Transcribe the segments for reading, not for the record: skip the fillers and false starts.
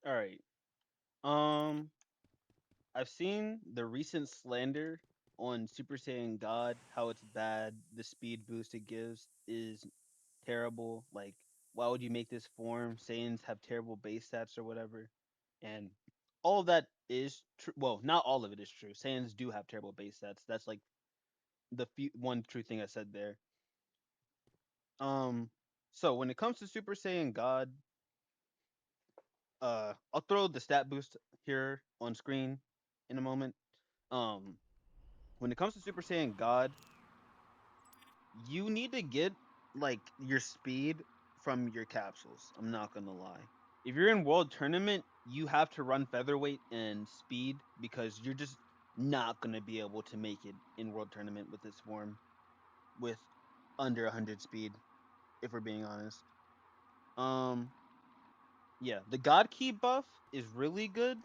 All right. Um, I've seen the recent slander on Super Saiyan God, how it's bad. The speed boost it gives is terrible. Like, why would you make this form? Saiyans have terrible base stats or whatever. And all of that is true. Well, not all of it is true. Saiyans do have terrible base stats. That's like one true thing I said there. Um, so when it comes to Super Saiyan God, I'll throw the stat boost here on screen in a moment. Um, when it comes to Super Saiyan God, you need to get like your speed from your capsules. I'm not gonna lie. If you're in World Tournament, you have to run featherweight and speed because you're just not gonna be able to make it in World Tournament with this form with under 100 speed. If we're being honest, um, yeah, the God Key buff is really good.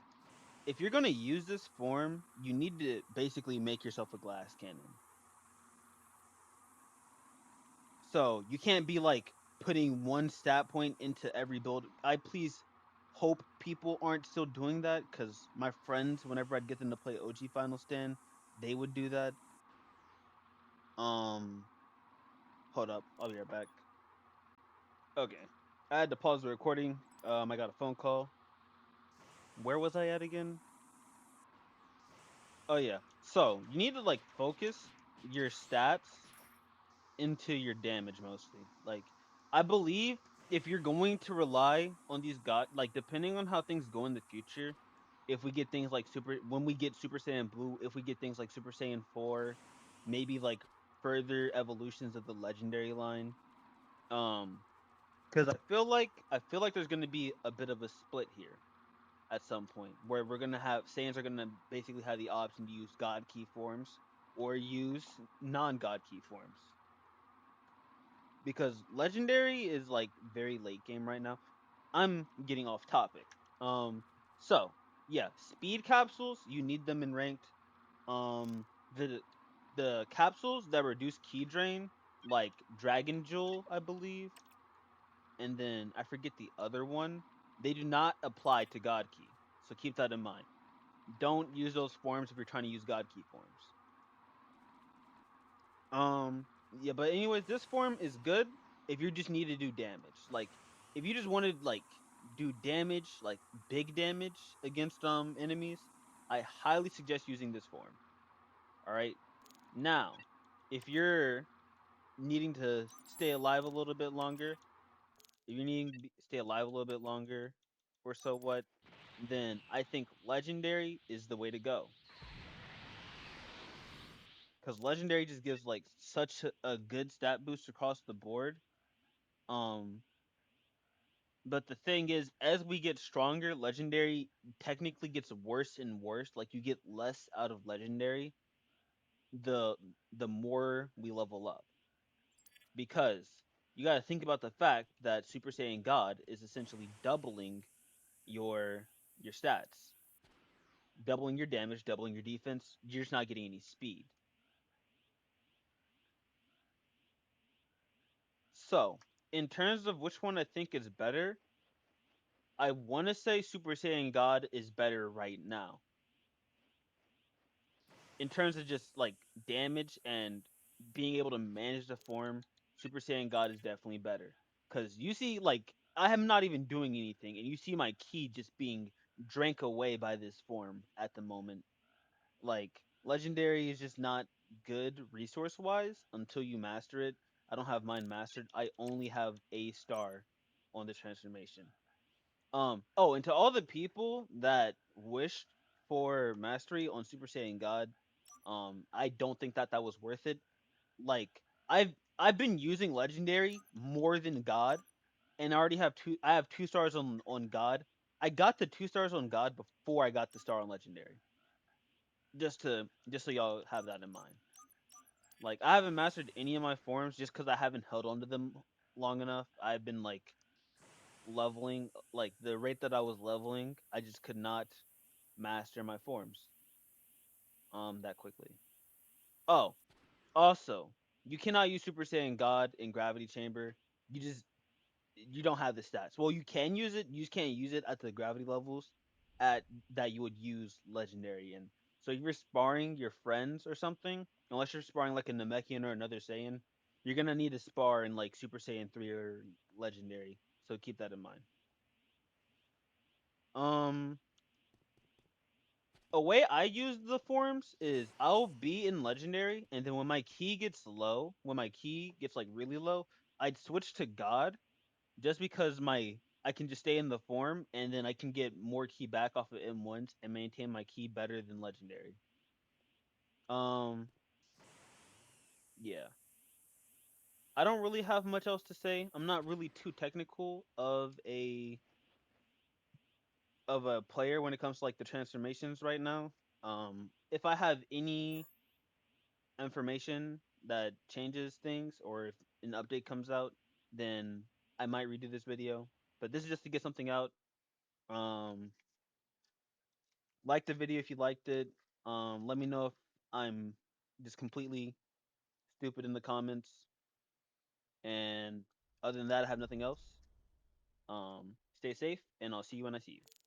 If you're gonna use this form, you need to basically make yourself a glass cannon. So you can't be like putting one stat point into every build. I please hope people aren't still doing that because my friends, whenever I'd get them to play OG Final Stand, they would do that. Um, hold up, I'll be right back. Okay, I had to pause the recording. I got a phone call. Where was I at again? Oh yeah. So you need to like focus your stats into your damage mostly. Like I believe if you're going to rely on these god like depending on how things go in the future, if we get things like super when we get Super Saiyan Blue, if we get things like Super Saiyan 4, maybe like further evolutions of the legendary line. Um cuz I feel like there's going to be a bit of a split here at some point where we're going to have Saiyans are going to basically have the option to use god key forms or use non-god key forms because legendary is like very late game right now. I'm getting off topic. Um, so yeah, speed capsules you need them in ranked. Um, the capsules that reduce key drain, like Dragon Jewel, I believe, and then I forget the other one. They do not apply to God Key, so keep that in mind. Don't use those forms if you're trying to use God Key forms. Yeah, but anyways, this form is good if you just need to do damage. Like if you just wanted like do damage, like big damage against enemies, I highly suggest using this form. All right. Now, if you're needing to stay alive a little bit longer, if you're needing to stay alive a little bit longer or so what, then I think legendary is the way to go. Cuz legendary just gives like such a good stat boost across the board. Um But the thing is, as we get stronger, legendary technically gets worse and worse. Like you get less out of legendary the the more we level up. Because you got to think about the fact that Super Saiyan God is essentially doubling your your stats, doubling your damage, doubling your defense. You're just not getting any speed. So, in terms of which one I think is better, I want to say Super Saiyan God is better right now in terms of just like damage and being able to manage the form, Super Saiyan God is definitely better. Cause you see, like I am not even doing anything, and you see my key just being drank away by this form at the moment. Like legendary is just not good resource wise until you master it. I don't have mine mastered. I only have a star on the transformation. Oh, and to all the people that wished for mastery on Super Saiyan God, I don't think that that was worth it. Like I've been using legendary more than God, and I already have two. I have 2 stars on God. I got the 2 stars on God before I got the star on legendary. Just so y'all have that in mind. Like I haven't mastered any of my forms just because I haven't held on to them long enough. I've been like leveling like the rate that I was leveling, I just could not master my forms that quickly. Oh, also, you cannot use Super Saiyan God in Gravity Chamber. You just you don't have the stats. Well, you can use it. You just can't use it at the gravity levels at that you would use legendary in. So if you're sparring your friends or something, unless you're sparring like a Namekian or another Saiyan, you're gonna need to spar in like Super Saiyan 3 or legendary. So keep that in mind. Um, a way I use the forms is I'll be in legendary, and then when my key gets low, when my key gets like really low, I'd switch to God just because my I can just stay in the form and then I can get more key back off of M1s and maintain my key better than legendary. Um, yeah. I don't really have much else to say. I'm not really too technical of a player when it comes to like the transformations right now. If I have any information that changes things or if an update comes out, then I might redo this video. But this is just to get something out. Um, like the video if you liked it. Let me know if I'm just completely stupid in the comments. And other than that, I have nothing else. Stay safe, and I'll see you when I see you.